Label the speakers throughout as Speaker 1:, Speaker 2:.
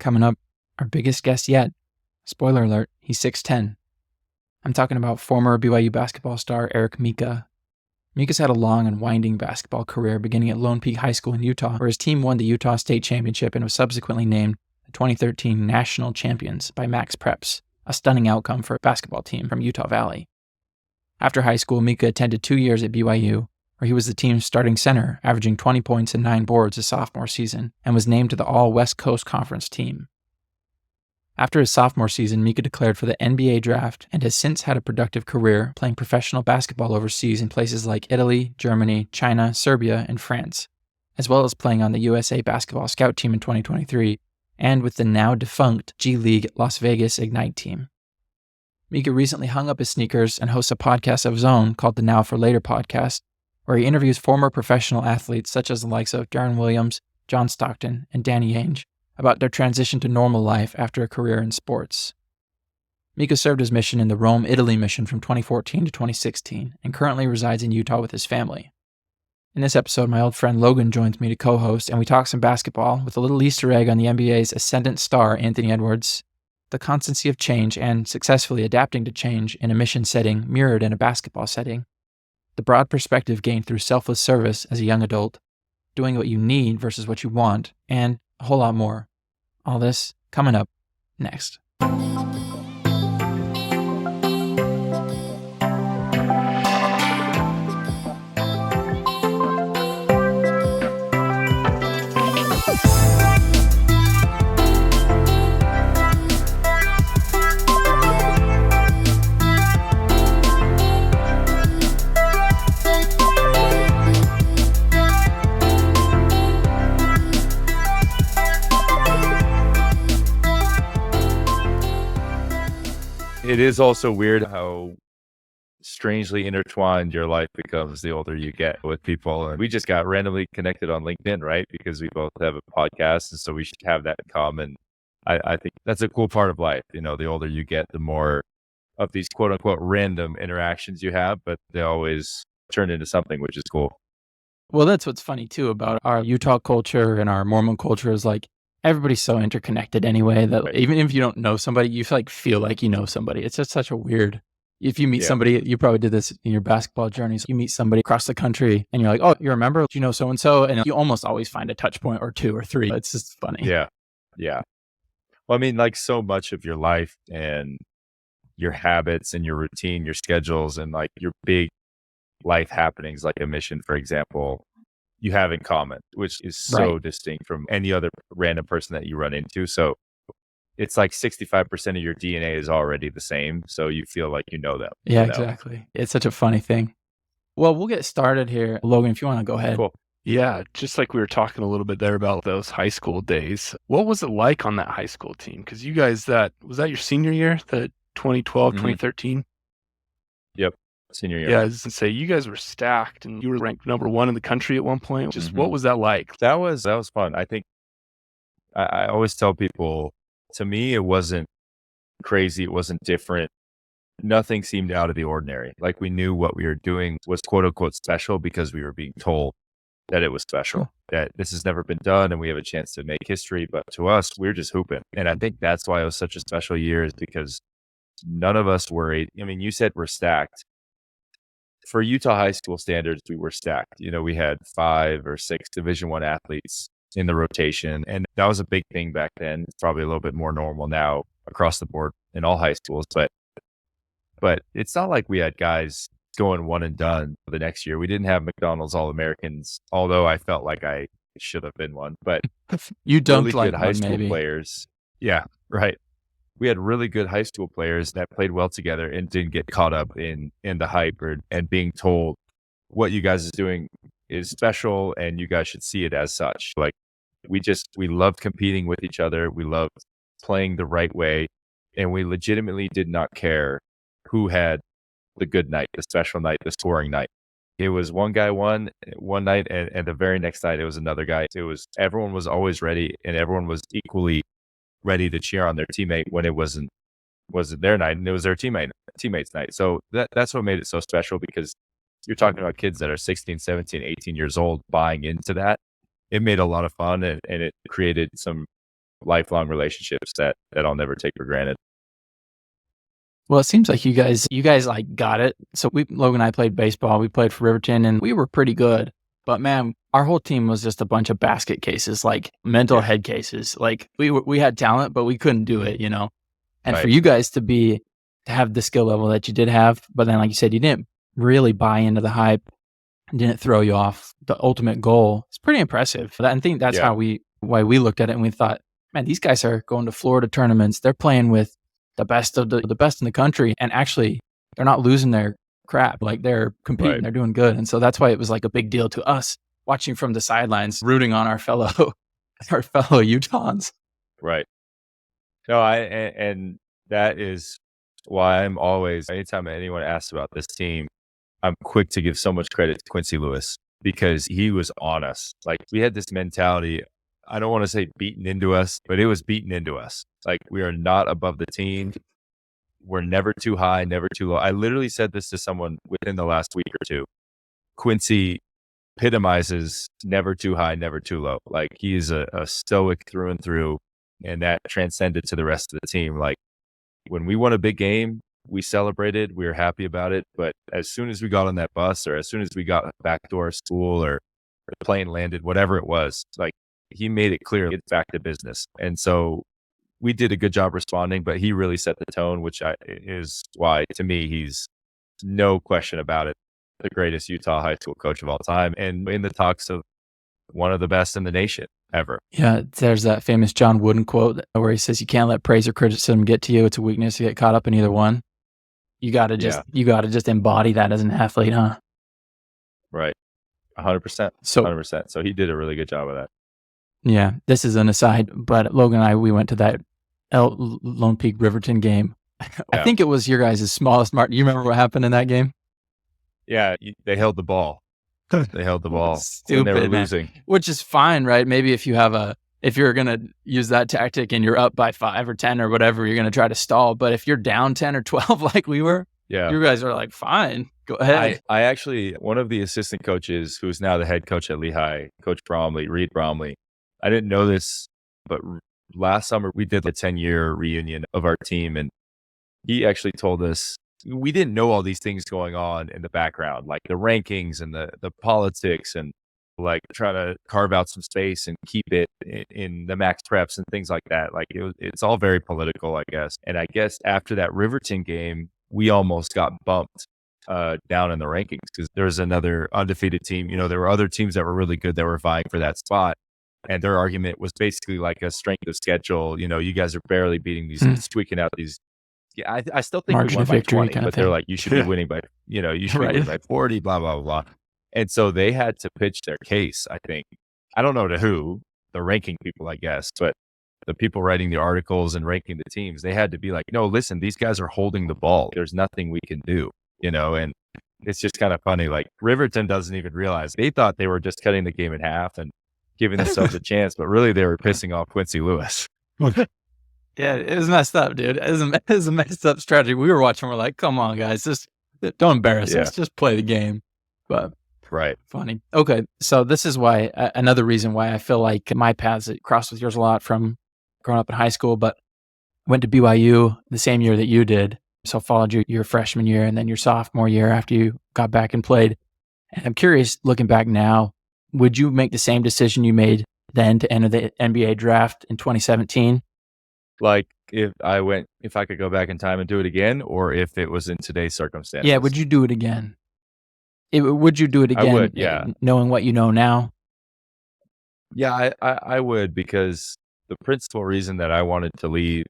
Speaker 1: Coming up, our biggest guest yet. Spoiler alert, he's 6'10". I'm talking about former BYU basketball star Eric Mika. Mika's had a long and winding basketball career beginning at Lone Peak High School in Utah, where his team won the Utah State Championship and was subsequently named the 2013 National Champions by MaxPreps, a stunning outcome for a basketball team from Utah Valley. After high school, Mika attended 2 years at BYU, where he was the team's starting center, averaging 20 points and 9 boards his sophomore season, and was named to the All-West Coast Conference team. After his sophomore season, Mika declared for the NBA draft and has since had a productive career playing professional basketball overseas in places like Italy, Germany, China, Serbia, and France, as well as playing on the USA basketball scout team in 2023 and with the now-defunct G League Las Vegas Ignite team. Mika recently hung up his sneakers and hosts a podcast of his own called the Now for Later podcast, where he interviews former professional athletes such as the likes of Deron Williams, John Stockton, and Danny Ainge about their transition to normal life after a career in sports. Mika served his mission in the Rome, Italy mission from 2014 to 2016 and currently resides in Utah with his family. In this episode, my old friend Logan joins me to co-host, and we talk some basketball with a little Easter egg on the NBA's ascendant star, Anthony Edwards, the constancy of change and successfully adapting to change in a mission setting mirrored in a basketball setting, the broad perspective gained through selfless service as a young adult, doing what you need versus what you want, and a whole lot more. All this coming up next.
Speaker 2: It is also weird how strangely intertwined your life becomes the older you get with people. And we just got randomly connected on LinkedIn, right? Because we both have a podcast. And so we should have that in common. I think that's a cool part of life. You know, the older you get, the more of these quote unquote random interactions you have, but they always turn into something, which is cool.
Speaker 1: Well, that's what's funny too about our Utah culture and our Mormon culture is like, everybody's so interconnected anyway that even if you don't know somebody, you feel like you know somebody. It's just such a weird, if you meet somebody, you probably did this in your basketball journeys. You meet somebody across the country and you're like, oh, you remember, do you know so-and-so? And you almost always find a touch point or two or three. It's just funny.
Speaker 2: Yeah. Yeah. Well, I mean, like so much of your life and your habits and your routine, your schedules and like your big life happenings, like a mission, for example, you have in common, which is so distinct from any other random person that you run into. So it's like 65% of your DNA is already the same. So you feel like you know them.
Speaker 1: Yeah, exactly. It's such a funny thing. Well, we'll get started here. Logan, if you want to go ahead.
Speaker 2: Cool.
Speaker 3: Yeah, just like we were talking a little bit there about those high school days. What was it like on that high school team? Because you guys, was that your senior year, the 2012, 2013?
Speaker 2: Yep. Senior year.
Speaker 3: Yeah, I was going to say, you guys were stacked and you were ranked number 1 in the country at one point. Just what was that like?
Speaker 2: That was fun. I think I always tell people, to me, it wasn't crazy. It wasn't different. Nothing seemed out of the ordinary. Like we knew what we were doing was quote unquote special because we were being told that it was special, that this has never been done and we have a chance to make history. But to us, we're just hooping. And I think that's why it was such a special year, is because none of us worried. I mean, you said we're stacked. For Utah high school standards, we were stacked. You know, we had 5 or 6 Division I athletes in the rotation. And that was a big thing back then. It's probably a little bit more normal now across the board in all high schools. But it's not like we had guys going one and done the next year. We didn't have McDonald's All-Americans, although I felt like I should have been one. But
Speaker 1: you dunked
Speaker 2: really
Speaker 1: like
Speaker 2: good high school
Speaker 1: maybe.
Speaker 2: players. Yeah, right. We had really good high school players that played well together and didn't get caught up in the hype and being told what you guys is doing is special and you guys should see it as such. Like we loved competing with each other. We loved playing the right way. And we legitimately did not care who had the good night, the special night, the scoring night. It was one guy won one night and the very next night it was another guy. Everyone was always ready and everyone was equally ready to cheer on their teammate when it wasn't their night and it was their teammate's night. So that's what made it so special, because you're talking about kids that are 16, 17, 18 years old buying into that. It made a lot of fun and it created some lifelong relationships that I'll never take for granted.
Speaker 1: Well, it seems like you guys like got it. So Logan and I played baseball. We played for Riverton and we were pretty good. But man, our whole team was just a bunch of basket cases, like mental head cases. Like we had talent, but we couldn't do it, And for you guys to have the skill level that you did have, but then like you said, you didn't really buy into the hype, didn't throw you off the ultimate goal. It's pretty impressive. I think that's why we looked at it and we thought, man, these guys are going to Florida tournaments. They're playing with the best of the best in the country. And actually, they're not losing their crap. Like they're competing, they're doing good. And so that's why it was like a big deal to us watching from the sidelines, rooting on our fellow Utahns.
Speaker 2: Right. No, and that is why I'm always, anytime anyone asks about this team, I'm quick to give so much credit to Quincy Lewis because he was on us. Like we had this mentality, I don't want to say beaten into us, but it was beaten into us. Like we are not above the team. We're never too high, never too low. I literally said this to someone within the last week or two. Quincy epitomizes never too high, never too low. Like he is a stoic through and through, and that transcended to the rest of the team. Like when we won a big game, we celebrated, we were happy about it. But as soon as we got on that bus or as soon as we got back to our school or the plane landed, whatever it was, like he made it clear it's back to business. And so we did a good job responding, but he really set the tone, which is why, to me, he's no question about it, the greatest Utah high school coach of all time. And in the talks of one of the best in the nation ever.
Speaker 1: Yeah, there's that famous John Wooden quote where he says, you can't let praise or criticism get to you. It's a weakness to get caught up in either one. You got to just embody that as an athlete, huh?
Speaker 2: Right. 100%. 100%. So he did a really good job of that.
Speaker 1: Yeah, this is an aside, but Logan and I, we went to that Lone Peak Riverton game. I think it was your guys' smallest mark. Do you remember what happened in that game?
Speaker 2: Yeah, they held the ball. They held the ball.
Speaker 1: Stupid,
Speaker 2: and they were losing.
Speaker 1: Which is fine, right? Maybe if you're going to use that tactic and you're up by 5 or 10 or whatever, you're going to try to stall. But if you're down 10 or 12 like we were, you guys are like, fine, go ahead.
Speaker 2: I actually, one of the assistant coaches who's now the head coach at Lehigh, Coach Bromley, Reed Bromley, I didn't know this, but last summer we did a 10-year reunion of our team. And he actually told us, we didn't know all these things going on in the background, like the rankings and the politics and like trying to carve out some space and keep it in the MaxPreps and things like that. Like it's all very political, I guess. And I guess after that Riverton game, we almost got bumped down in the rankings because there was another undefeated team. There were other teams that were really good that were vying for that spot. And their argument was basically like a strength of schedule. You guys are barely beating these, squeaking out these. Yeah, I still think we won by 20, but they're like, you should be winning by, you should be winning by 40, blah, blah, blah. And so they had to pitch their case, I think. I don't know to who, the ranking people, I guess, but the people writing the articles and ranking the teams, they had to be like, no, listen, these guys are holding the ball. There's nothing we can do, and it's just kind of funny. Like Riverton doesn't even realize they thought they were just cutting the game in half and giving themselves a chance, but really they were pissing off Quincy Lewis.
Speaker 1: Yeah, it was messed up, dude. It was a messed up strategy. We were watching. We're like, come on, guys, just don't embarrass us. Just play the game. But funny. Okay, so this is why another reason why I feel like my paths crossed with yours a lot from growing up in high school, but went to BYU the same year that you did. So followed you your freshman year and then your sophomore year after you got back and played. And I'm curious, looking back now, would you make the same decision you made then to enter the NBA draft in 2017?
Speaker 2: Like if I could go back in time and do it again, or if it was in today's circumstances?
Speaker 1: Yeah, would you do it again? Would you do it again?
Speaker 2: I would, yeah.
Speaker 1: Knowing what you know now?
Speaker 2: Yeah, I would, because the principal reason that I wanted to leave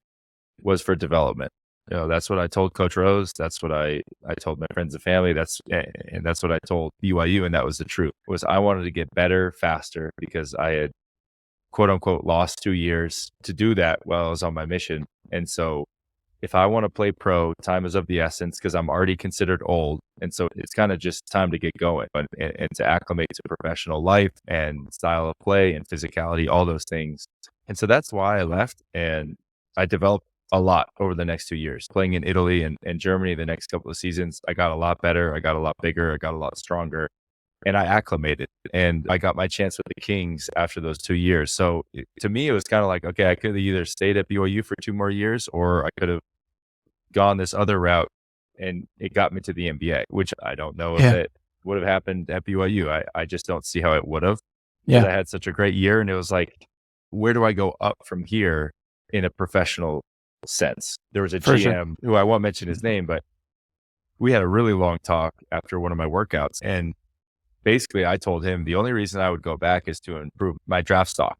Speaker 2: was for development. That's what I told Coach Rose. That's what I told my friends and family. That's what I told BYU, and that was the truth. Was I wanted to get better, faster, because I had quote unquote lost 2 years to do that while I was on my mission. And so if I want to play pro, time is of the essence because I'm already considered old. And so it's kind of just time to get going and to acclimate to professional life and style of play and physicality, all those things. And so that's why I left, and I developed a lot over the next 2 years. Playing in Italy and Germany the next couple of seasons, I got a lot better. I got a lot bigger. I got a lot stronger. and I acclimated, and I got my chance with the Kings after those 2 years. So to me, it was kind of like, okay, I could have either stayed at BYU for 2 more years, or I could have gone this other route, and it got me to the NBA, which I don't know if it would have happened at BYU. I just don't see how it would have. Because I had such a great year, and it was like, where do I go up from here in a professional sense? There was a GM who I won't mention his name, but we had a really long talk after one of my workouts. And basically I told him the only reason I would go back is to improve my draft stock.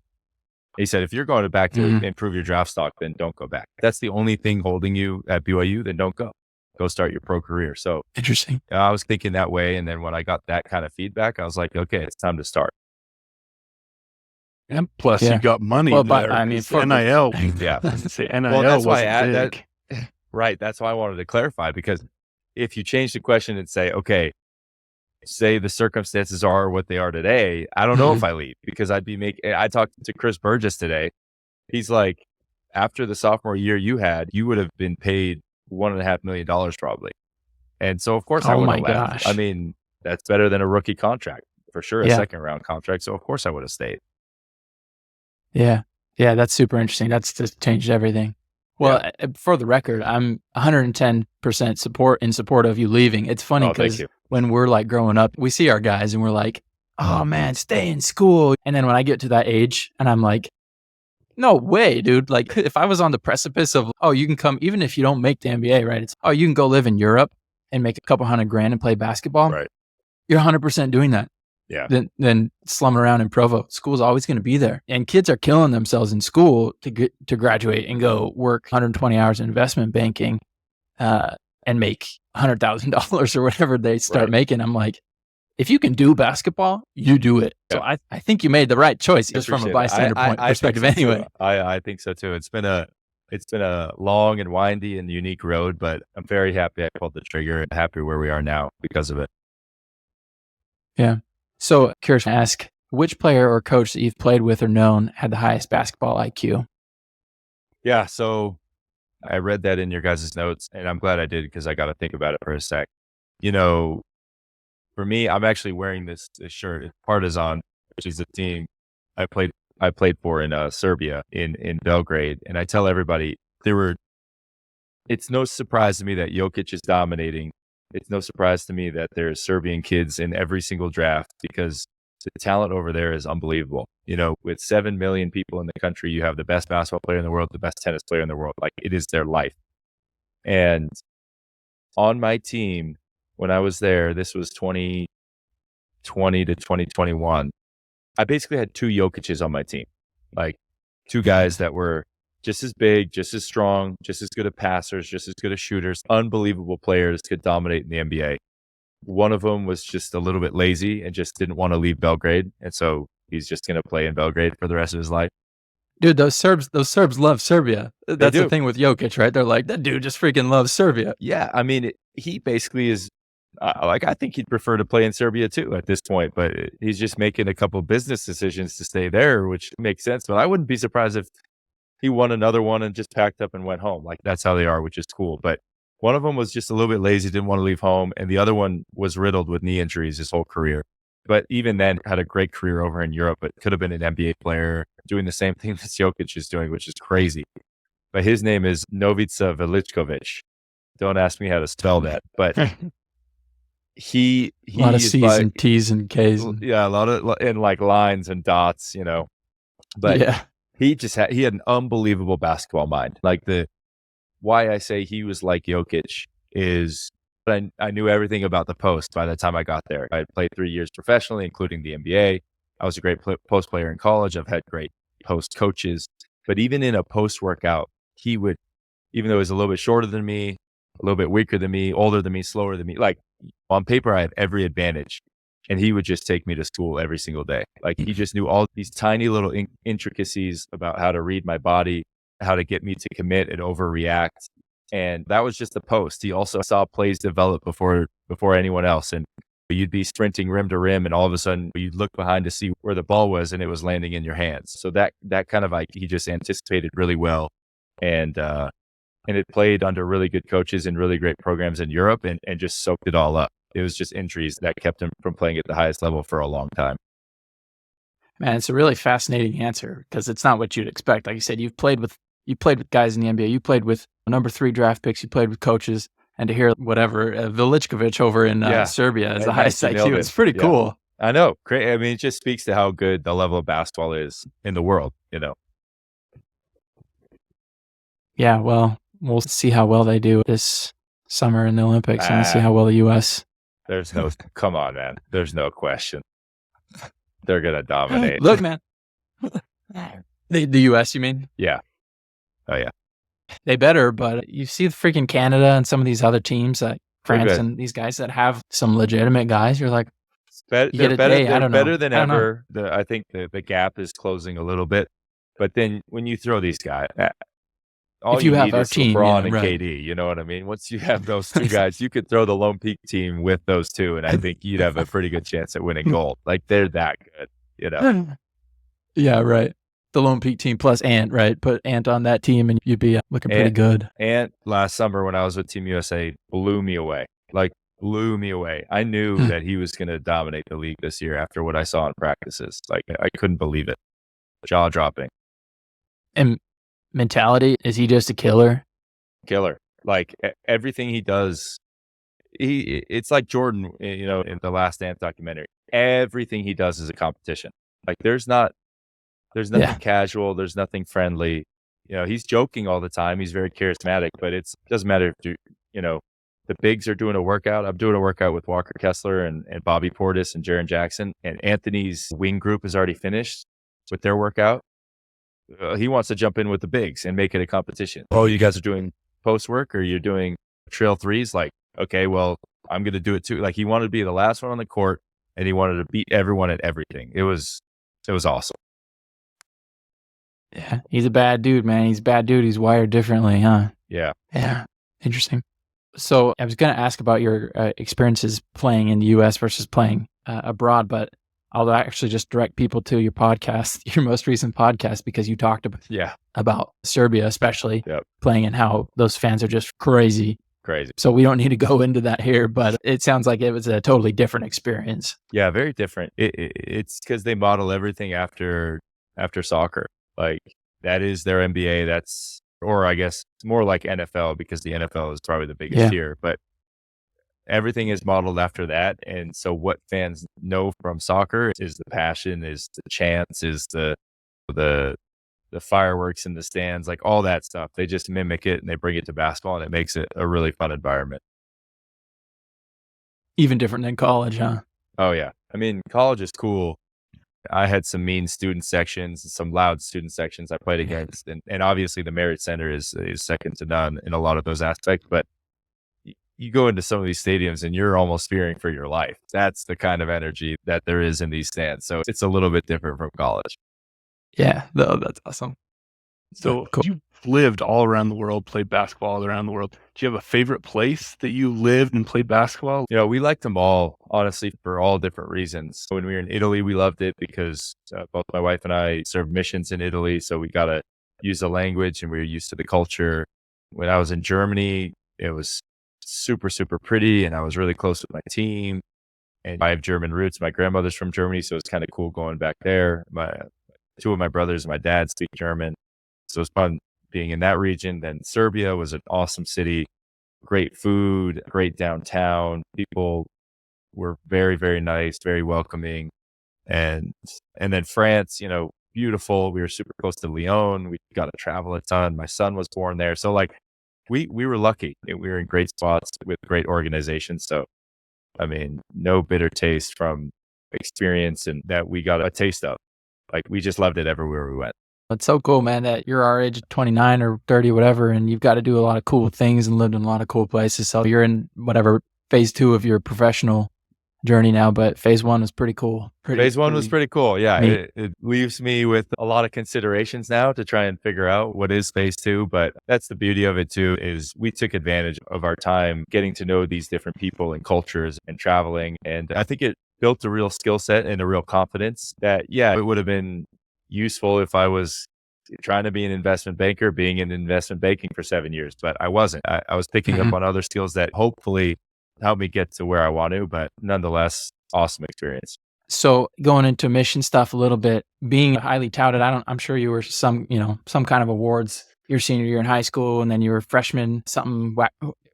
Speaker 2: He said, if you're going back to improve your draft stock, then don't go back. If that's the only thing holding you at BYU, then don't go. Go start your pro career. So
Speaker 1: interesting.
Speaker 2: I was thinking that way. And then when I got that kind of feedback, I was like, okay, it's time to start.
Speaker 3: And plus, you got money.
Speaker 1: Well,
Speaker 3: there.
Speaker 1: But I mean, for
Speaker 3: NIL.
Speaker 2: Yeah.
Speaker 3: Say NIL.
Speaker 2: Well, that's why
Speaker 3: big.
Speaker 2: Right. That's why I wanted to clarify, because if you change the question and say, okay, say the circumstances are what they are today, I don't know if I leave, because I talked to Chris Burgess today. He's like, after the sophomore year you had, you would have been paid $1.5 million probably. And so of course I would have left.
Speaker 1: Gosh.
Speaker 2: I mean, that's better than a rookie contract for sure. A second round contract. So of course I would have stayed.
Speaker 1: Yeah. Yeah. That's super interesting. That's just changed everything. Well, for the record, I'm 110% in support of you leaving. It's funny because when we're like growing up, we see our guys and we're like, oh man, stay in school. And then when I get to that age and I'm like, no way, dude. Like if I was on the precipice of, oh, you can come, even if you don't make the NBA, right? It's, oh, you can go live in Europe and make a couple $100,000 and play basketball.
Speaker 2: Right.
Speaker 1: You're 100% doing that.
Speaker 2: Yeah.
Speaker 1: Then slumming around in Provo. School's always going to be there. And kids are killing themselves in school to graduate and go work 120 hours in investment banking and make $100,000 or whatever they start making. I'm like, if you can do basketball, you do it. So I think you made the right choice just from a bystander perspective anyway.
Speaker 2: I think so too. It's been a long and windy and unique road, but I'm very happy I pulled the trigger and happy where we are now because of it.
Speaker 1: Yeah. So curious to ask, which player or coach that you've played with or known had the highest basketball IQ?
Speaker 2: Yeah. So I read that in your guys' notes, and I'm glad I did because I got to think about it for a sec. You know, for me, I'm actually wearing this shirt. It's Partizan, which is a team I played for in Serbia in Belgrade. And I tell everybody it's no surprise to me that Jokic is dominating. It's no surprise to me that there's Serbian kids in every single draft because the talent over there is unbelievable. You know, with 7 million people in the country, you have the best basketball player in the world, the best tennis player in the world. Like, it is their life. And on my team, when I was there, this was 2020 to 2021, I basically had 2 Jokic's on my team. Like, 2 guys that were just as big, just as strong, just as good at passers, just as good as shooters, unbelievable players, could dominate in the NBA. One of them was just a little bit lazy and just didn't want to leave Belgrade. And so he's just going to play in Belgrade for the rest of his life.
Speaker 1: Dude, those Serbs love Serbia. That's the thing with Jokic, right? They're like, that dude just freaking loves Serbia.
Speaker 2: Yeah. I mean, he basically is I think he'd prefer to play in Serbia too at this point, but he's just making a couple business decisions to stay there, which makes sense. But I wouldn't be surprised if he won another one and just packed up and went home. Like, that's how they are, which is cool. But one of them was just a little bit lazy, didn't want to leave home. And the other one was riddled with knee injuries his whole career. But even then, had a great career over in Europe, but could have been an NBA player doing the same thing that Jokic is doing, which is crazy. But his name is Novica Veličković. Don't ask me how to spell that. But he
Speaker 1: a lot of C's and T's and K's.
Speaker 2: Yeah, a lot of and like lines and dots, you know. But yeah. He had an unbelievable basketball mind. Like, why I say he was like Jokic is I knew everything about the post by the time I got there. I had played 3 years professionally, including the NBA. I was a great post player in college. I've had great post coaches. But even in a post workout, he would, even though he was a little bit shorter than me, a little bit weaker than me, older than me, slower than me, like, on paper, I have every advantage. And he would just take me to school every single day. Like, he just knew all these tiny little intricacies about how to read my body, how to get me to commit and overreact. And that was just the post. He also saw plays develop before anyone else. And you'd be sprinting rim to rim, and all of a sudden you'd look behind to see where the ball was, and it was landing in your hands. So that kind of, like, he just anticipated really well. And it played under really good coaches and really great programs in Europe, and just soaked it all up. It was just injuries that kept him from playing at the highest level for a long time.
Speaker 1: Man, it's a really fascinating answer because it's not what you'd expect. Like you said, you played with guys in the NBA. You played with number 3 draft picks. You played with coaches. And to hear whatever Veličković over in Serbia as the highest IQ, it's pretty cool.
Speaker 2: I know. Great. I mean, it just speaks to how good the level of basketball is in the world,
Speaker 1: Yeah, well, we'll see how well they do this summer in the Olympics and see how well the U.S.
Speaker 2: Come on, man. There's no question. They're going to dominate.
Speaker 1: Look, man. The U.S., you mean?
Speaker 2: Yeah. Oh, yeah.
Speaker 1: They better, but you see the freaking Canada and some of these other teams like France and these guys that have some legitimate guys. You're like,
Speaker 2: they're better than ever. I think the gap is closing a little bit. But then when you throw these guys, all you have is LeBron and KD. You know what I mean? Once you have those two guys, you could throw the Lone Peak team with those two, and I think you'd have a pretty good chance at winning gold. Like, they're that good,
Speaker 1: Yeah, right. The Lone Peak team plus Ant, right? Put Ant on that team and you'd be looking pretty good.
Speaker 2: Ant last summer when I was with Team USA blew me away. I knew that he was going to dominate the league this year after what I saw in practices. Like, I couldn't believe it. Jaw dropping.
Speaker 1: And mentality, is he just a killer?
Speaker 2: Killer. Like, everything he does, it's like Jordan, in the Last Dance documentary. Everything he does is a competition. Like, there's nothing casual. There's nothing friendly. He's joking all the time. He's very charismatic, but it doesn't matter if the bigs are doing a workout. I'm doing a workout with Walker Kessler and Bobby Portis and Jaren Jackson, and Anthony's wing group is already finished with their workout. He wants to jump in with the bigs and make it a competition. Oh, you guys are doing post work or you're doing trail threes? Like, okay, well, I'm going to do it too. Like, he wanted to be the last one on the court and he wanted to beat everyone at everything. It was awesome.
Speaker 1: Yeah, he's a bad dude, man. He's a bad dude. He's wired differently, huh?
Speaker 2: Yeah.
Speaker 1: Yeah. Interesting. So I was going to ask about your experiences playing in the U.S. versus playing abroad, but I'll actually just direct people to your podcast, your most recent podcast, because you talked about Serbia, especially playing and how those fans are just crazy. So we don't need to go into that here, but it sounds like it was a totally different experience.
Speaker 2: Yeah, very different. It's because they model everything after soccer. Like, that is their NBA. Or I guess it's more like NFL because the NFL is probably the biggest here, but everything is modeled after that. And so what fans know from soccer is the passion, is the chants, is the fireworks in the stands, like all that stuff. They just mimic it and they bring it to basketball and it makes it a really fun environment.
Speaker 1: Even different than college, huh?
Speaker 2: Oh yeah. I mean, college is cool. I had some mean student sections and some loud student sections I played against. And obviously the Marriott Center is second to none in a lot of those aspects. But you go into some of these stadiums and you're almost fearing for your life. That's the kind of energy that there is in these stands. So it's a little bit different from college.
Speaker 1: Yeah, that's awesome.
Speaker 3: So cool. You lived all around the world, played basketball all around the world. Do you have a favorite place that you lived and played basketball?
Speaker 2: We liked them all, honestly, for all different reasons. When we were in Italy, we loved it because both my wife and I served missions in Italy. So we got to use the language and we were used to the culture. When I was in Germany, it was super, super pretty. And I was really close with my team. And I have German roots. My grandmother's from Germany. So it's kind of cool going back there. Two of my brothers and my dad speak German. So it was fun being in that region. Then Serbia was an awesome city, great food, great downtown. People were very, very nice, very welcoming. And then France, beautiful. We were super close to Lyon. We got to travel a ton. My son was born there. So like we were lucky. We were in great spots with great organizations. So, I mean, no bitter taste from experience and that we got a taste of. Like, we just loved it everywhere we went.
Speaker 1: It's so cool, man, that you're our age, 29 or 30, whatever, and you've got to do a lot of cool things and lived in a lot of cool places. So you're in whatever phase 2 of your professional journey now, but phase 1 was pretty cool.
Speaker 2: Phase 1 was pretty cool. Yeah. It leaves me with a lot of considerations now to try and figure out what is phase 2. But that's the beauty of it too, is we took advantage of our time getting to know these different people and cultures and traveling. And I think it built a real skill set and a real confidence that, it would have been useful if I was trying to be an investment banker, being in investment banking for 7 years, but I wasn't. I was picking up on other skills that hopefully help me get to where I want to, but nonetheless, awesome experience.
Speaker 1: So going into mission stuff a little bit, being highly touted, I'm sure you were some kind of awards your senior year in high school, and then you were freshman, something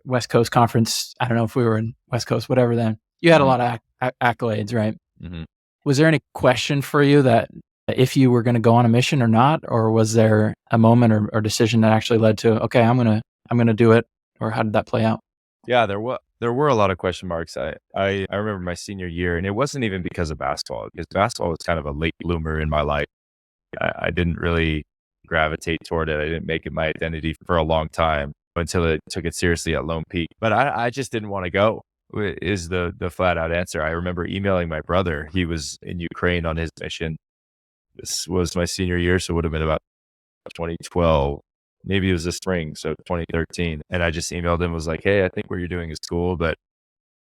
Speaker 1: West Coast Conference. I don't know if we were in West Coast, whatever then. You had a lot of accolades, right?
Speaker 2: Mm-hmm.
Speaker 1: Was there any question for you that if you were going to go on a mission or not, or was there a moment or decision that actually led to, okay, I'm gonna do it, or how did that play out?
Speaker 2: Yeah, there were a lot of question marks. I remember my senior year, and it wasn't even because of basketball, because basketball was kind of a late bloomer in my life. I didn't really gravitate toward it. I didn't make it my identity for a long time until it took it seriously at Lone Peak. But I just didn't want to go, is the flat out answer. I remember emailing my brother. He was in Ukraine on his mission. This was my senior year, so it would have been about 2012. Maybe it was the spring, so 2013. And I just emailed him, was like, hey, I think what you're doing is cool, but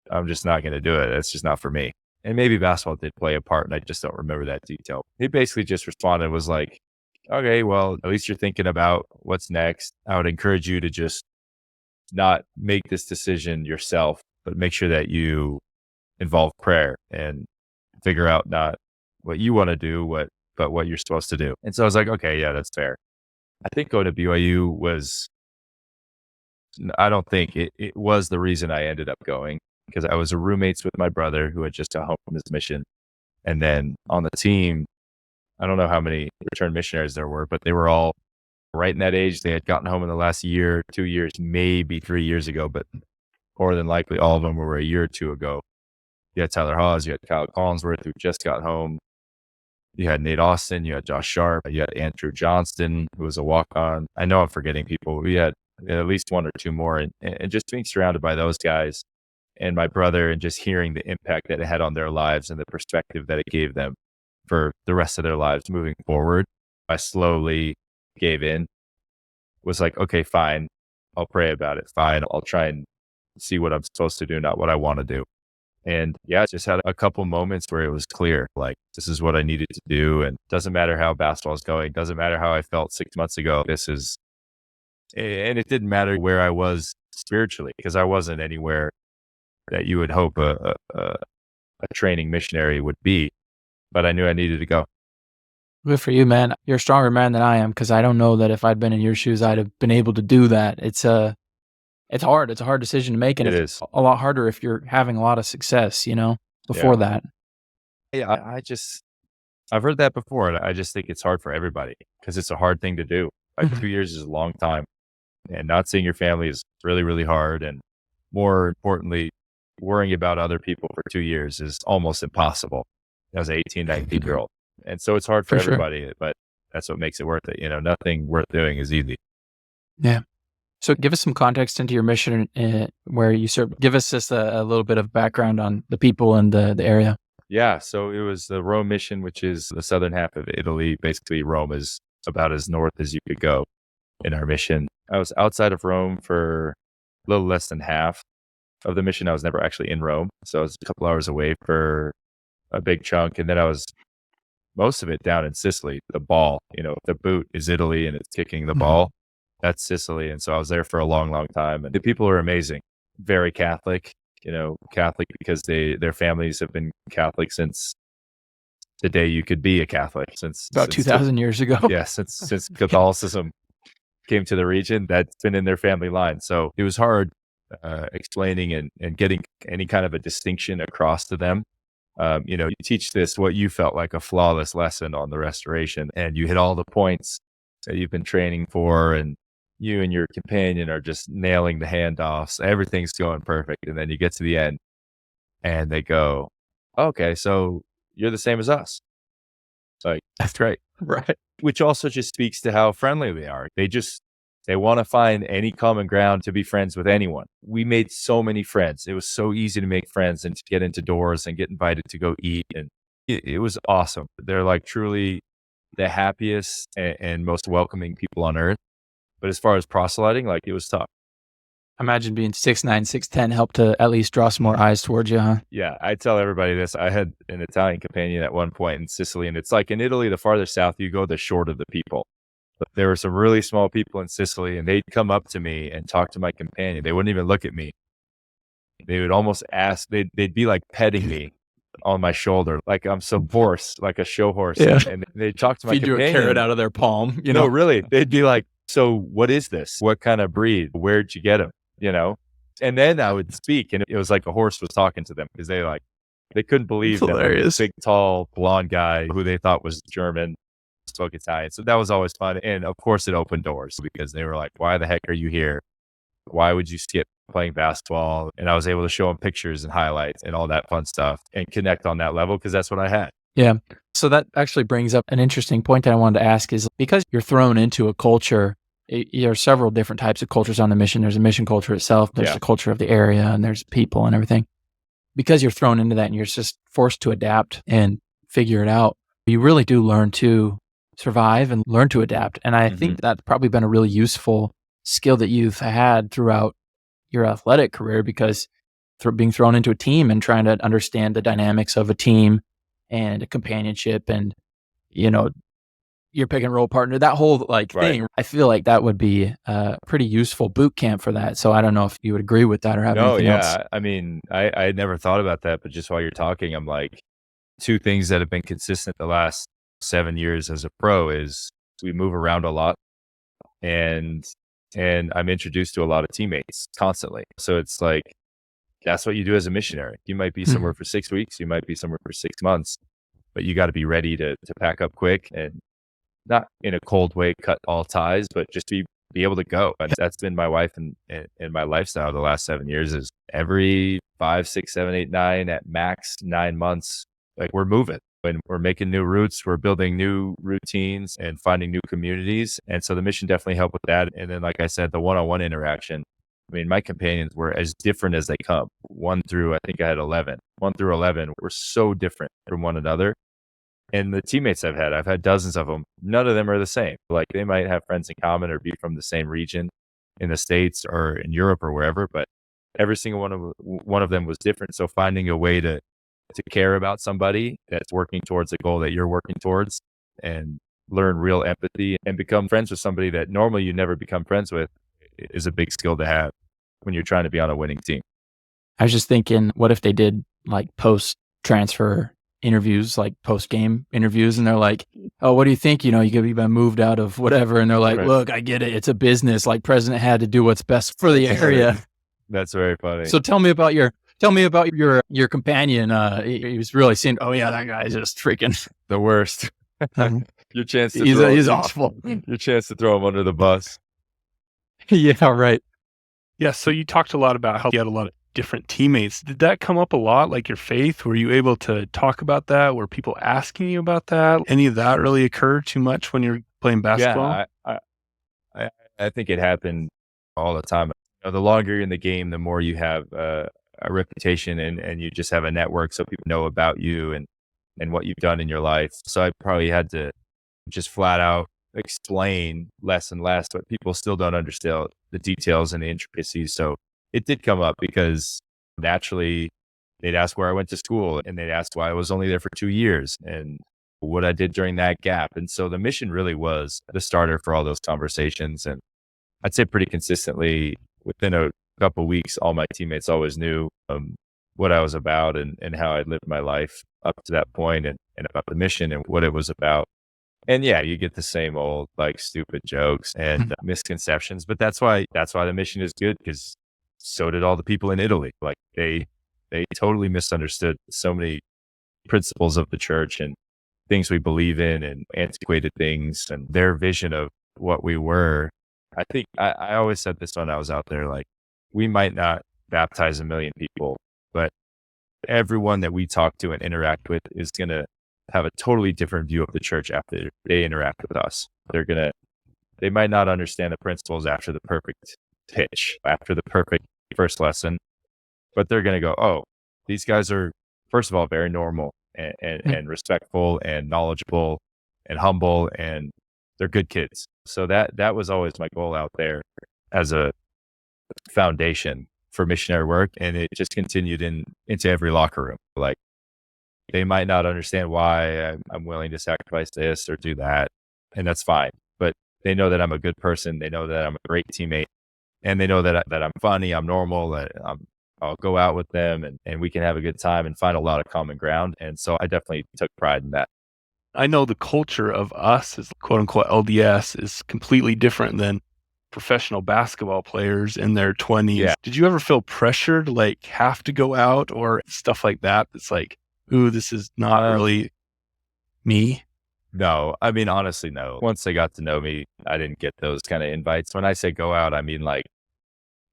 Speaker 2: I'm just not going to do it. It's just not for me. And maybe basketball did play a part, and I just don't remember that detail. He basically just responded, was like, okay, well, at least you're thinking about what's next. I would encourage you to just not make this decision yourself, but make sure that you involve prayer and figure out not what you want to do, but what you're supposed to do. And so I was like, okay, yeah, that's fair. I think going to BYU I don't think it was the reason I ended up going, because I was roommates with my brother who had just got home from his mission. And then on the team, I don't know how many return missionaries there were, but they were all right in that age. They had gotten home in the last year, 2 years, maybe 3 years ago, but more than likely all of them were a year or two ago. You had Tyler Hawes, you had Kyle Collinsworth, who just got home. You had Nate Austin, you had Josh Sharp, you had Andrew Johnston, who was a walk-on. I know I'm forgetting people. We had at least one or two more. And just being surrounded by those guys and my brother, and just hearing the impact that it had on their lives and the perspective that it gave them for the rest of their lives moving forward, I slowly gave in. Was like, okay, fine. I'll pray about it. Fine. I'll try and see what I'm supposed to do, not what I want to do. And yeah, I just had a couple moments where it was clear, like, this is what I needed to do. And doesn't matter how basketball is going. Doesn't matter how I felt 6 months ago. And it didn't matter where I was spiritually, because I wasn't anywhere that you would hope a training missionary would be, but I knew I needed to go.
Speaker 1: Good for you, man. You're a stronger man than I am, because I don't know that if I'd been in your shoes, I'd have been able to do that. It's hard. It's a hard decision to make, and it's a lot harder if you're having a lot of success, before that.
Speaker 2: Yeah, I've heard that before, and I just think it's hard for everybody, because it's a hard thing to do. Like 2 years is a long time, and not seeing your family is really, really hard. And more importantly, worrying about other people for 2 years is almost impossible as an 18, 19-year-old. And so it's hard for everybody, but that's what makes it worth it. Nothing worth doing is easy.
Speaker 1: Yeah. So give us some context into your mission where you serve. Give us just a little bit of background on the people and the area.
Speaker 2: Yeah. So it was the Rome mission, which is the southern half of Italy. Basically, Rome is about as north as you could go in our mission. I was outside of Rome for a little less than half of the mission. I was never actually in Rome. So I was a couple hours away for a big chunk. And then I was most of it down in Sicily. The ball, the boot is Italy and it's kicking the ball. That's Sicily. And so I was there for a long, long time. And the people are amazing. Very Catholic, Catholic because their families have been Catholic since the day you could be a Catholic. Since
Speaker 1: 2,000 years ago.
Speaker 2: Yeah, since Catholicism came to the region, that's been in their family line. So it was hard explaining and getting any kind of a distinction across to them. You teach this, what you felt like a flawless lesson on the restoration, and you hit all the points that you've been training for, and you and your companion are just nailing the handoffs. Everything's going perfect. And then you get to the end and they go, okay, so you're the same as us. Like, that's great.
Speaker 1: Right.
Speaker 2: Which also just speaks to how friendly they are. They want to find any common ground to be friends with anyone. We made so many friends. It was so easy to make friends and to get into doors and get invited to go eat. And it was awesome. They're like truly the happiest and most welcoming people on earth. But as far as proselyting, it was tough.
Speaker 1: Imagine being 6'9", 6'10", helped to at least draw some more eyes towards you, huh?
Speaker 2: Yeah, I tell everybody this. I had an Italian companion at one point in Sicily, and it's like in Italy, the farther south you go, the shorter the people. But there were some really small people in Sicily, and they'd come up to me and talk to my companion. They wouldn't even look at me. They would almost ask, they'd be like petting me on my shoulder, like I'm some horse, like a show horse.
Speaker 1: Yeah.
Speaker 2: And they'd talk to my
Speaker 1: Feed you a
Speaker 2: companion.
Speaker 1: carrot out of their palm, you
Speaker 2: No,
Speaker 1: know?
Speaker 2: really. They'd be like, so what is this? What kind of breed? Where'd you get him? You know? And then I would speak, and it was like a horse was talking to them because they couldn't believe that like, this big, tall, blonde guy who they thought was German spoke Italian. So that was always fun. And of course, it opened doors because they were like, why the heck are you here? Why would you skip playing basketball? And I was able to show them pictures and highlights and all that fun stuff and connect on that level because that's what I had.
Speaker 1: Yeah. So that actually brings up an interesting point that I wanted to ask is because you're thrown into a culture, there are several different types of cultures on the mission. There's a mission culture itself. There's the culture of the area and there's people and everything. Because you're thrown into that and you're just forced to adapt and figure it out, you really do learn to survive and learn to adapt. And I think that's probably been a really useful skill that you've had throughout your athletic career because being thrown into a team and trying to understand the dynamics of a team and a companionship and, you know, your pick and roll partner, that whole thing, I feel like that would be a pretty useful boot camp for that. So I don't know if you would agree with that or have anything else.
Speaker 2: I mean, I had never thought about that, but just while you're talking, I'm like, two things that have been consistent the last 7 years as a pro is we move around a lot and I'm introduced to a lot of teammates constantly. So it's like, that's what you do as a missionary. You might be somewhere for 6 weeks, you might be somewhere for 6 months, but you got to be ready to pack up quick and not in a cold way, cut all ties, but just be able to go. And that's been my wife and my lifestyle the last 7 years is every 5, 6, 7, 8, 9 at max 9 months, like we're moving and we're making new routes, we're building new routines and finding new communities. And so the mission definitely helped with that. And then, like I said, the one-on-one interaction, I mean, my companions were as different as they come. 1 through, I think I had 11. 1 through 11 were so different from one another. And the teammates I've had dozens of them. None of them are the same. Like they might have friends in common or be from the same region in the States or in Europe or wherever, but every single one of them was different. So finding a way to care about somebody that's working towards a goal that you're working towards and learn real empathy and become friends with somebody that normally you never become friends with is a big skill to have when you're trying to be on a winning team.
Speaker 1: I was just thinking, what if they did like post-transfer interviews, like post-game interviews, and they're like, oh, what do you think? You know, you could be moved out of whatever. And they're like, look, I get it. It's a business. Like president had to do what's best for the area.
Speaker 2: That's very funny.
Speaker 1: So tell me about your companion. He was really seeing, oh yeah, that guy's just freaking
Speaker 2: the worst. Your chance to
Speaker 1: he's awful.
Speaker 2: Your chance to throw him under the bus.
Speaker 1: Yeah, right.
Speaker 3: Yeah. So you talked a lot about how you had a lot of different teammates. Did that come up a lot? Like your faith? Were you able to talk about that? Were people asking you about that? Any of that really occur too much when you're playing basketball?
Speaker 2: Yeah, I think it happened all the time. You know, the longer you're in the game, the more you have a reputation and you just have a network so people know about you and what you've done in your life. So I probably had to just flat out explain less and less, but people still don't understand the details and the intricacies. So it did come up because naturally they'd ask where I went to school and they'd ask why I was only there for 2 years and what I did during that gap. And so the mission really was the starter for all those conversations. And I'd say pretty consistently within a couple of weeks, all my teammates always knew what I was about and how I'd lived my life up to that point and about the mission and what it was about. And yeah, you get the same old like stupid jokes and misconceptions, but that's why the mission is good because so did all the people in Italy. Like they totally misunderstood so many principles of the church and things we believe in and antiquated things and their vision of what we were. I think I always said this when I was out there, like we might not baptize 1 million people, but everyone that we talk to and interact with is going to have a totally different view of the church after they interact with us. They might not understand the principles after the perfect pitch, after the perfect first lesson, but they're going to go, oh, these guys are, first of all, very normal and respectful and knowledgeable and humble, and they're good kids. So that was always my goal out there as a foundation for missionary work. And it just continued into every locker room. Like they might not understand why I'm willing to sacrifice this or do that. And that's fine. But they know that I'm a good person. They know that I'm a great teammate. And they know that I'm funny, I'm normal, that I'm I'll go out with them and we can have a good time and find a lot of common ground. And so I definitely took pride in that.
Speaker 3: I know the culture of us as quote unquote LDS is completely different than professional basketball players in their 20s.
Speaker 2: Yeah.
Speaker 3: Did you ever feel pressured, like have to go out or stuff like that? It's like, ooh, this is not really me.
Speaker 2: No, I mean, honestly, no. Once they got to know me, I didn't get those kind of invites. When I say go out, I mean like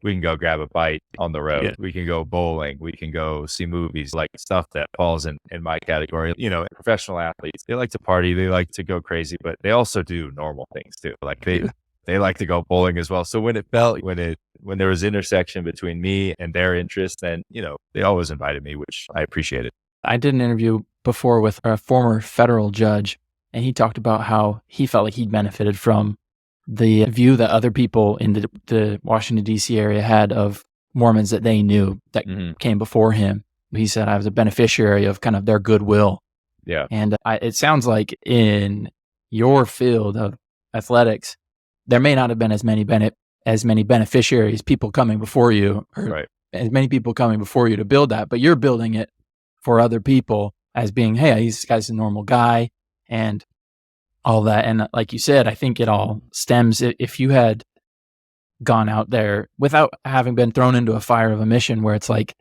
Speaker 2: we can go grab a bite on the road.
Speaker 3: Yeah.
Speaker 2: We can go bowling. We can go see movies, like stuff that falls in my category. You know, professional athletes, they like to party. They like to go crazy, but they also do normal things too. Like they like to go bowling as well. So when there was intersection between me and their interest, then, you know, they always invited me, which I appreciated.
Speaker 1: I did an interview before with a former federal judge, and he talked about how he felt like he benefited from the view that other people in the Washington, D.C. area had of Mormons that they knew that came before him. He said, I was a beneficiary of kind of their goodwill.
Speaker 2: Yeah.
Speaker 1: And it sounds like in your field of athletics, there may not have been as many beneficiaries, people coming before you, or
Speaker 2: Right.
Speaker 1: as many people coming before you to build that, but you're building it for other people as being, hey, this guy's a normal guy and all that. And like you said, I think it all stems, if you had gone out there without having been thrown into a fire of a mission where it's like,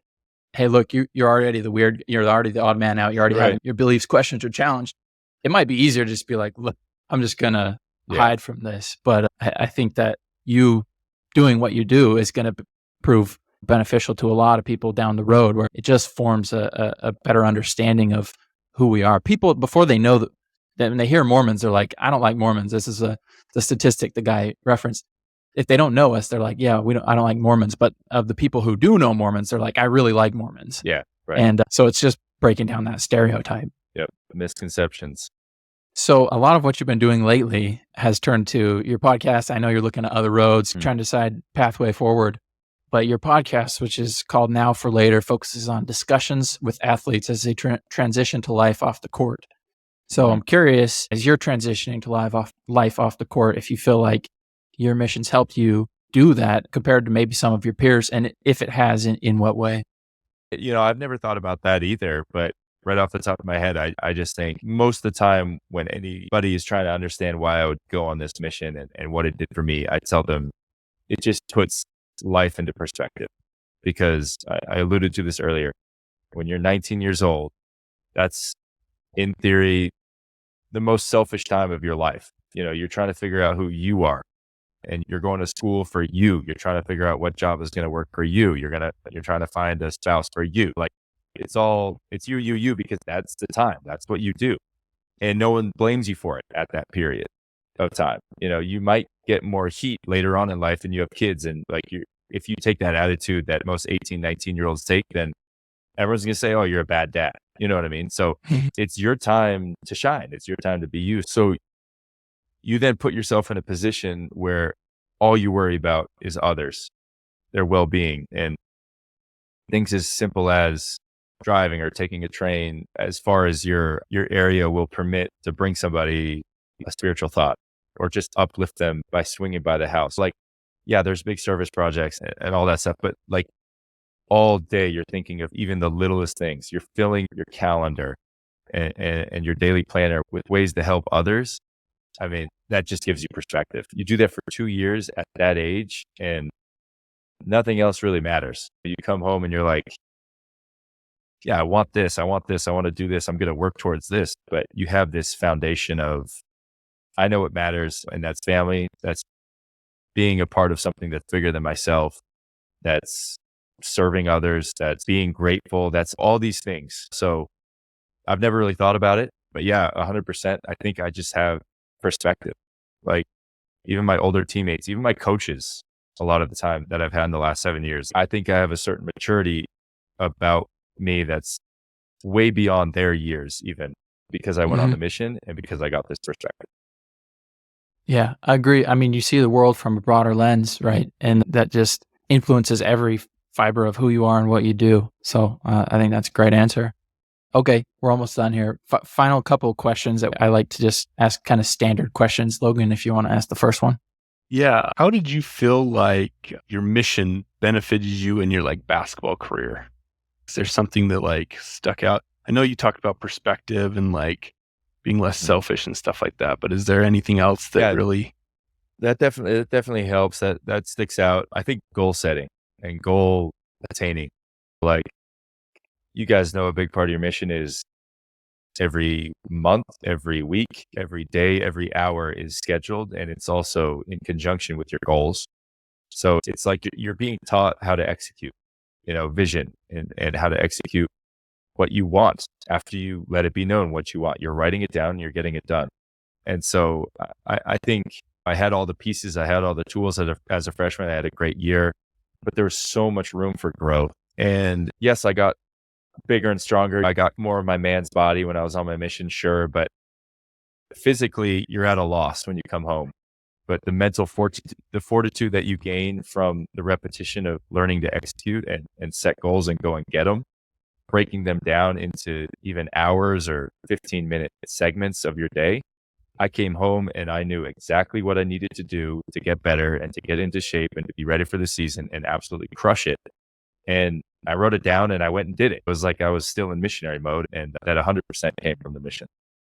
Speaker 1: hey, look, you're already you're already the odd man out. You already have your beliefs questioned or challenged. It might be easier to just be like, look, I'm just going to hide from this. But I think that you doing what you do is going to prove beneficial to a lot of people down the road, where it just forms a better understanding of who we are. People, before they know that when they hear Mormons, they're like, I don't like Mormons. This is the statistic the guy referenced. If they don't know us, they're like, yeah, I don't like Mormons. But of the people who do know Mormons, they're like, I really like Mormons.
Speaker 2: Yeah. Right.
Speaker 1: And so it's just breaking down that stereotype.
Speaker 2: Yep. Misconceptions.
Speaker 1: So a lot of what you've been doing lately has turned to your podcast. I know you're looking at other roads, trying to decide pathway forward. But your podcast, which is called Now for Later, focuses on discussions with athletes as they transition to life off the court. So I'm curious, as you're transitioning to life off the court, if you feel like your mission's helped you do that compared to maybe some of your peers, and if it has, in what way?
Speaker 2: You know, I've never thought about that either, but right off the top of my head, I just think most of the time when anybody is trying to understand why I would go on this mission and what it did for me, I tell them it just puts life into perspective. Because I alluded to this earlier, when you're 19 years old, that's in theory the most selfish time of your life. You know, you're trying to figure out who you are, and you're going to school for you. You're trying to figure out what job is going to work for you. You're trying to find a spouse for you. Like it's you, because that's the time. That's what you do. And no one blames you for it at that period of time. You know, you might get more heat later on in life and you have kids. And like if you take that attitude that most 18, 19-year-olds take, then everyone's going to say, oh, you're a bad dad. You know what I mean? So it's your time to shine. It's your time to be you. So you then put yourself in a position where all you worry about is others, their well-being, and things as simple as driving or taking a train as far as your area will permit to bring somebody a spiritual thought or just uplift them by swinging by the house. Like, yeah, there's big service projects and all that stuff, but like all day you're thinking of even the littlest things. You're filling your calendar and your daily planner with ways to help others. I mean, that just gives you perspective. You do that for 2 years at that age and nothing else really matters. You come home and you're like, yeah, I want this. I want to do this. I'm going to work towards this. But you have this foundation of, I know what matters. And that's family. That's being a part of something that's bigger than myself. That's serving others. That's being grateful. That's all these things. So I've never really thought about it, but yeah, 100%. I think I just have perspective. Like even my older teammates, even my coaches, a lot of the time that I've had in the last 7 years, I think I have a certain maturity about me that's way beyond their years, even because I went on the mission and because I got this perspective.
Speaker 1: Yeah, I agree. I mean, you see the world from a broader lens, right? And that just influences every fiber of who you are and what you do. So I think that's a great answer. Okay, we're almost done here. Final couple of questions that I like to just ask, kind of standard questions. Logan, if you want to ask the first one.
Speaker 3: Yeah. How did you feel like your mission benefited you in your like basketball career? Is there something that like stuck out? I know you talked about perspective and like being less selfish and stuff like that, but is there anything else that
Speaker 2: Yeah,
Speaker 3: really?
Speaker 2: it definitely helps. That sticks out. I think goal setting and goal attaining. Like, you guys know a big part of your mission is every month, every week, every day, every hour is scheduled, and it's also in conjunction with your goals. So it's like you're being taught how to execute, vision and how to execute what you want after you let it be known what you want. You're writing it down, you're getting it done. And so I think I had all the pieces, I had all the tools as a freshman. I had a great year, but there was so much room for growth. And yes, I got bigger and stronger. I got more of my man's body when I was on my mission, sure, but physically you're at a loss when you come home. But the mental fortitude that you gain from the repetition of learning to execute and set goals and go and get them, breaking them down into even hours or 15-minute segments of your day. I came home and I knew exactly what I needed to do to get better and to get into shape and to be ready for the season and absolutely crush it. And I wrote it down and I went and did it. It was like I was still in missionary mode, and that 100% came from the mission.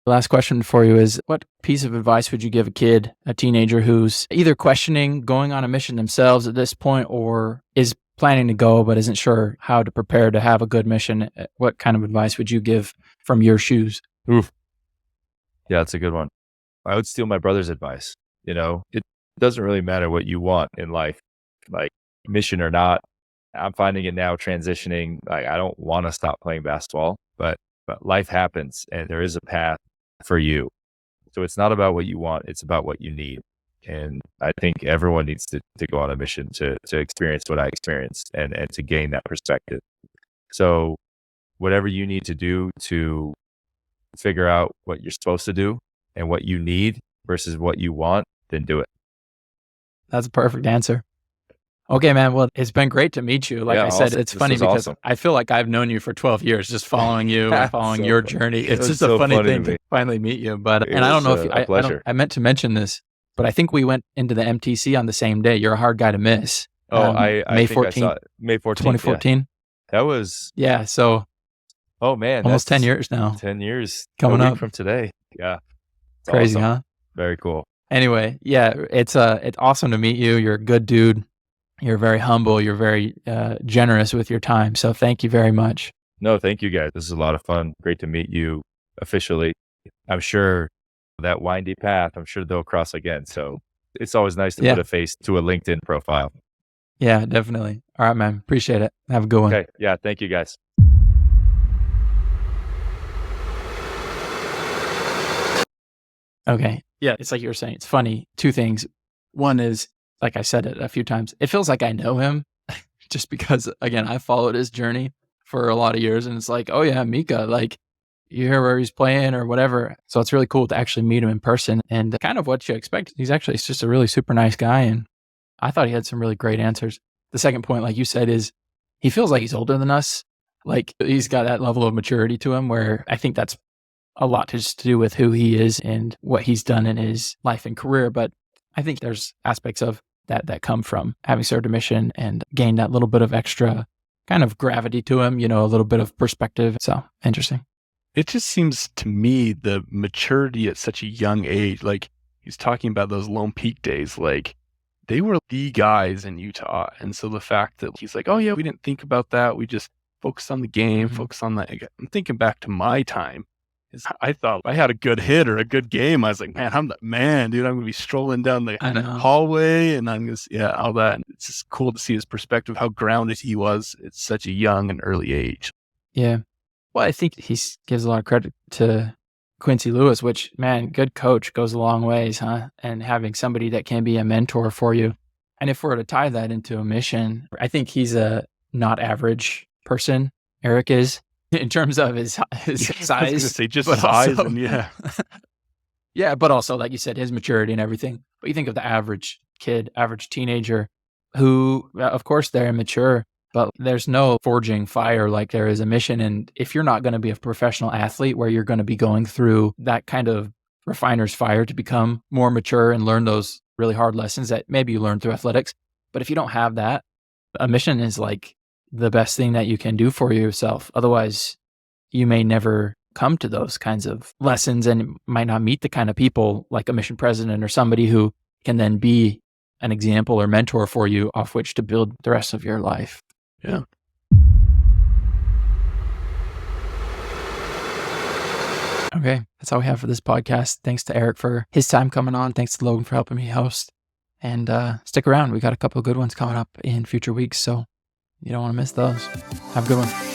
Speaker 1: The last question for you is, what piece of advice would you give a kid, a teenager who's either questioning going on a mission themselves at this point or is planning to go but isn't sure how to prepare to have a good mission? What kind of advice would you give from your shoes?
Speaker 2: Oof. Yeah, that's a good one. I would steal my brother's advice. It doesn't really matter what you want in life, like mission or not. I'm finding it now transitioning. Like, I don't want to stop playing basketball, but life happens and there is a path for you. So it's not about what you want. It's about what you need. And I think everyone needs to go on a mission to experience what I experienced and to gain that perspective. So whatever you need to do to figure out what you're supposed to do and what you need versus what you want, then do it.
Speaker 1: That's a perfect answer. Okay, man. Well, it's been great to meet you. Like I said,
Speaker 2: awesome.
Speaker 1: it's funny because awesome. I feel like I've known you for 12 years, just following you and following your journey. It's just a funny thing to finally meet you. But and I don't know if I meant to mention this, but I think we went into the MTC on the same day. You're a hard guy to miss.
Speaker 2: I
Speaker 1: May
Speaker 2: think
Speaker 1: 14th,
Speaker 2: I saw it. May 14th,
Speaker 1: 2014.
Speaker 2: Yeah. That was
Speaker 1: So
Speaker 2: oh man,
Speaker 1: almost 10 years now.
Speaker 2: 10 years
Speaker 1: coming up
Speaker 2: from today. Yeah, it's
Speaker 1: crazy,
Speaker 2: awesome.
Speaker 1: Huh?
Speaker 2: Very cool.
Speaker 1: Anyway, yeah, it's awesome to meet you. You're a good dude. You're very humble. You're very generous with your time. So thank you very much.
Speaker 2: No, thank you guys. This is a lot of fun. Great to meet you officially. I'm sure that windy path, I'm sure they'll cross again. So it's always nice to put a face to a LinkedIn profile.
Speaker 1: Yeah, definitely. All right, man. Appreciate it. Have a good one.
Speaker 2: Okay. Yeah. Thank you guys.
Speaker 1: Okay. Yeah. It's like you were saying, it's funny. Two things. One is, like I said it a few times, it feels like I know him just because, again, I followed his journey for a lot of years. And it's like, oh yeah, Mika, like you hear where he's playing or whatever. So it's really cool to actually meet him in person and kind of what you expect. He's just a really super nice guy. And I thought he had some really great answers. The second point, like you said, is he feels like he's older than us. Like he's got that level of maturity to him where I think that's a lot to do with who he is and what he's done in his life and career. But I think there's aspects of that come from having served a mission and gained that little bit of extra kind of gravity to him, a little bit of perspective. So interesting.
Speaker 3: It just seems to me the maturity at such a young age, like he's talking about those Lone Peak days, like they were the guys in Utah. And so the fact that he's like, oh yeah, we didn't think about that. We just focused on the game, focused on that. I'm thinking back to my time. I thought I had a good hit or a good game. I was like, man, I'm the man, dude. I'm going to be strolling down the hallway and I'm going to, all that. And it's just cool to see his perspective, how grounded he was at such a young and early age.
Speaker 1: Yeah. Well, I think he gives a lot of credit to Quincy Lewis, which, man, good coach goes a long ways, huh? And having somebody that can be a mentor for you. And if we're to tie that into a mission, I think he's a not average person. Eric is. In terms of his size.
Speaker 3: I was going to say just size
Speaker 1: also,
Speaker 3: and yeah.
Speaker 1: Yeah, but also, like you said, his maturity and everything. But you think of the average kid, average teenager who, of course, they're immature, but there's no forging fire like there is a mission. And if you're not going to be a professional athlete where you're going to be going through that kind of refiner's fire to become more mature and learn those really hard lessons that maybe you learn through athletics. But if you don't have that, a mission is like the best thing that you can do for yourself. Otherwise, you may never come to those kinds of lessons and might not meet the kind of people like a mission president or somebody who can then be an example or mentor for you off which to build the rest of your life.
Speaker 3: Yeah.
Speaker 1: Okay, that's all we have for this podcast. Thanks to Eric for his time coming on. Thanks to Logan for helping me host. And stick around. We got a couple of good ones coming up in future weeks, so you don't want to miss those. Have a good one.